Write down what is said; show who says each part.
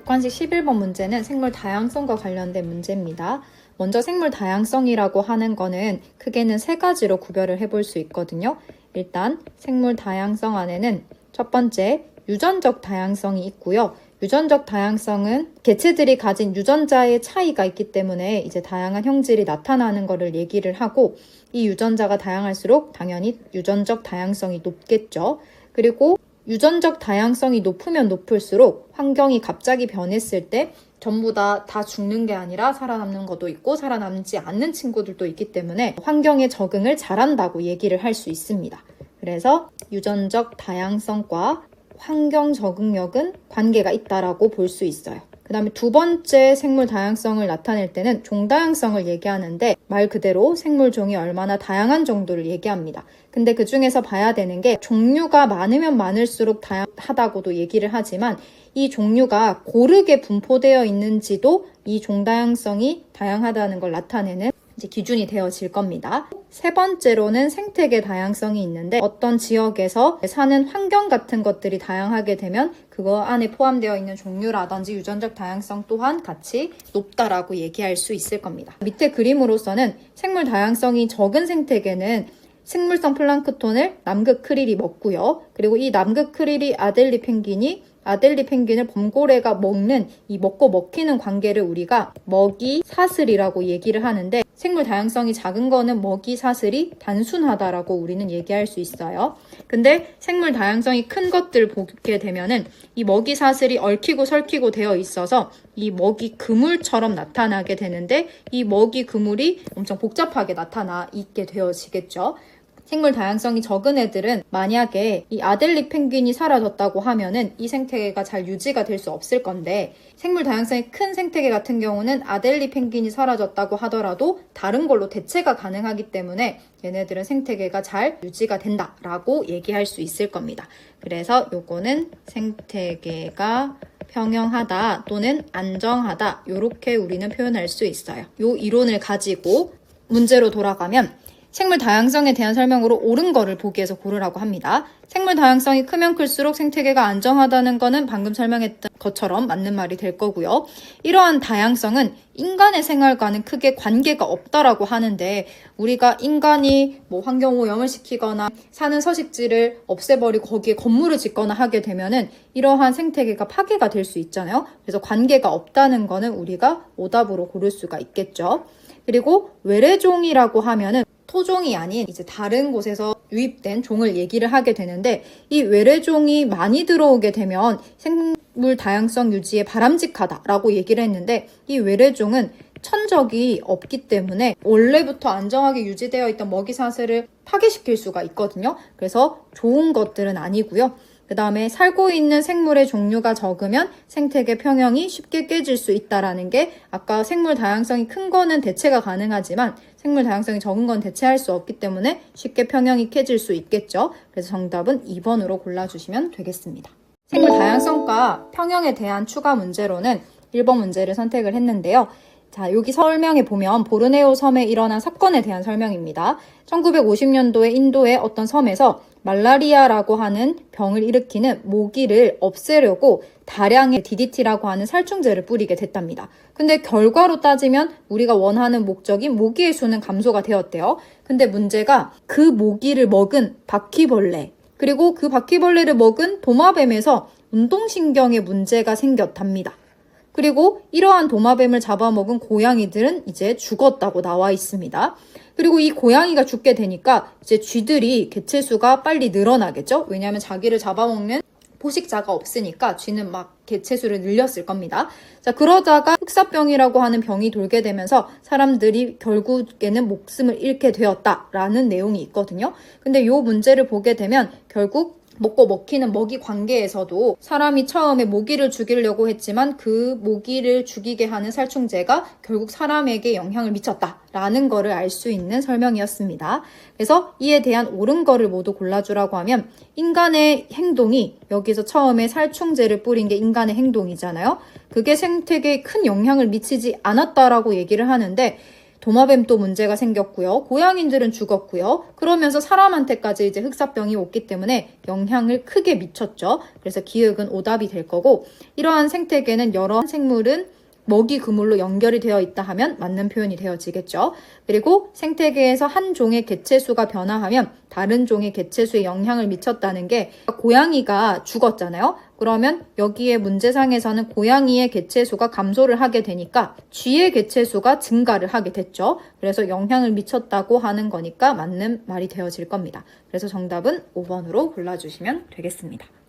Speaker 1: 객관식 11번 문제는 생물 다양성과 관련된 문제입니다. 먼저 생물 다양성이라고 하는 거는 크게는 세 가지로 구별을 해볼 수 있거든요. 일단 생물 다양성 안에는 첫 번째 유전적 다양성이 있고요. 유전적 다양성은 개체들이 가진 유전자의 차이가 있기 때문에 이제 다양한 형질이 나타나는 것을 얘기를 하고, 이 유전자가 다양할수록 당연히 유전적 다양성이 높겠죠. 그리고 유전적 다양성이 높으면 높을수록 환경이 갑자기 변했을 때 전부 다 죽는 게 아니라 살아남는 것도 있고 살아남지 않는 친구들도 있기 때문에 환경에 적응을 잘한다고 얘기를 할 수 있습니다. 그래서 유전적 다양성과 환경 적응력은 관계가 있다라고 볼 수 있어요. 그 다음에 두 번째 생물 다양성을 나타낼 때는 종다양성을 얘기하는데, 말 그대로 생물종이 얼마나 다양한 정도를 얘기합니다. 근데 그 중에서 봐야 되는 게 종류가 많으면 많을수록 다양하다고도 얘기를 하지만 이 종류가 고르게 분포되어 있는지도 이 종다양성이 다양하다는 걸 나타내는 이제 기준이 되어질 겁니다. 세 번째로는 생태계 다양성이 있는데, 어떤 지역에서 사는 환경 같은 것들이 다양하게 되면 그거 안에 포함되어 있는 종류라든지 유전적 다양성 또한 같이 높다라고 얘기할 수 있을 겁니다. 밑에 그림으로서는 생물 다양성이 적은 생태계는 식물성 플랑크톤을 남극 크릴이 먹고요. 그리고 이 남극 크릴이 아델리 펭귄을 범고래가 먹는 이 먹고 먹히는 관계를 우리가 먹이 사슬이라고 얘기를 하는데, 생물 다양성이 작은 거는 먹이 사슬이 단순하다라고 우리는 얘기할 수 있어요. 근데 생물 다양성이 큰 것들 보게 되면은 이 먹이 사슬이 얽히고 설키고 되어 있어서 이 먹이 그물처럼 나타나게 되는데, 이 먹이 그물이 엄청 복잡하게 나타나 있게 되어지겠죠. 생물 다양성이 적은 애들은 만약에 이 아델리 펭귄이 사라졌다고 하면은 이 생태계가 잘 유지가 될 수 없을 건데, 생물 다양성이 큰 생태계 같은 경우는 아델리 펭귄이 사라졌다고 하더라도 다른 걸로 대체가 가능하기 때문에 얘네들은 생태계가 잘 유지가 된다라고 얘기할 수 있을 겁니다. 그래서 요거는 생태계가 평형하다 또는 안정하다, 요렇게 우리는 표현할 수 있어요. 요 이론을 가지고 문제로 돌아가면 생물 다양성에 대한 설명으로 옳은 거를 보기에서 고르라고 합니다. 생물 다양성이 크면 클수록 생태계가 안정하다는 거는 방금 설명했던 것처럼 맞는 말이 될 거고요. 이러한 다양성은 인간의 생활과는 크게 관계가 없다라고 하는데, 우리가 인간이 환경 오염을 시키거나 사는 서식지를 없애버리고 거기에 건물을 짓거나 하게 되면은 이러한 생태계가 파괴가 될 수 있잖아요. 그래서 관계가 없다는 거는 우리가 오답으로 고를 수가 있겠죠. 그리고 외래종이라고 하면은 토종이 아닌 이제 다른 곳에서 유입된 종을 얘기를 하게 되는데, 이 외래종이 많이 들어오게 되면 생물 다양성 유지에 바람직하다라고 얘기를 했는데, 이 외래종은 천적이 없기 때문에 원래부터 안정하게 유지되어 있던 먹이 사슬을 파괴시킬 수가 있거든요. 그래서 좋은 것들은 아니고요. 그 다음에 살고 있는 생물의 종류가 적으면 생태계 평형이 쉽게 깨질 수 있다라는 게, 아까 생물 다양성이 큰 거는 대체가 가능하지만 생물 다양성이 적은 건 대체할 수 없기 때문에 쉽게 평형이 깨질 수 있겠죠. 그래서 정답은 2번으로 골라주시면 되겠습니다. 생물 다양성과 평형에 대한 추가 문제로는 1번 문제를 선택을 했는데요. 자, 여기 설명에 보면 보르네오 섬에 일어난 사건에 대한 설명입니다. 1950년도에 인도의 어떤 섬에서 말라리아라고 하는 병을 일으키는 모기를 없애려고 다량의 DDT라고 하는 살충제를 뿌리게 됐답니다. 근데 결과로 따지면 우리가 원하는 목적인 모기의 수는 감소가 되었대요. 근데 문제가 그 모기를 먹은 바퀴벌레, 그리고 그 바퀴벌레를 먹은 도마뱀에서 운동신경에 문제가 생겼답니다. 그리고 이러한 도마뱀을 잡아먹은 고양이들은 이제 죽었다고 나와 있습니다. 그리고 이 고양이가 죽게 되니까 이제 쥐들이 개체수가 빨리 늘어나겠죠? 왜냐하면 자기를 잡아먹는 포식자가 없으니까 쥐는 막 개체수를 늘렸을 겁니다. 자, 그러다가 흑사병이라고 하는 병이 돌게 되면서 사람들이 결국에는 목숨을 잃게 되었다라는 내용이 있거든요. 근데 이 문제를 보게 되면 결국 먹고 먹히는 먹이 관계에서도 사람이 처음에 모기를 죽이려고 했지만 그 모기를 죽이게 하는 살충제가 결국 사람에게 영향을 미쳤다라는 거를 알 수 있는 설명이었습니다. 그래서 이에 대한 옳은 거를 모두 골라주라고 하면, 인간의 행동이, 여기서 처음에 살충제를 뿌린 게 인간의 행동이잖아요. 그게 생태계에 큰 영향을 미치지 않았다라고 얘기를 하는데, 도마뱀 또 문제가 생겼고요. 고양이들은 죽었고요. 그러면서 사람한테까지 이제 흑사병이 왔기 때문에 영향을 크게 미쳤죠. 그래서 기흑은 오답이 될 거고, 이러한 생태계는 여러 생물은 먹이 그물로 연결이 되어 있다 하면 맞는 표현이 되어지겠죠. 그리고 생태계에서 한 종의 개체수가 변화하면 다른 종의 개체수에 영향을 미쳤다는 게, 고양이가 죽었잖아요. 그러면 여기에 문제상에서는 고양이의 개체수가 감소를 하게 되니까 쥐의 개체수가 증가를 하게 됐죠. 그래서 영향을 미쳤다고 하는 거니까 맞는 말이 되어질 겁니다. 그래서 정답은 5번으로 골라주시면 되겠습니다.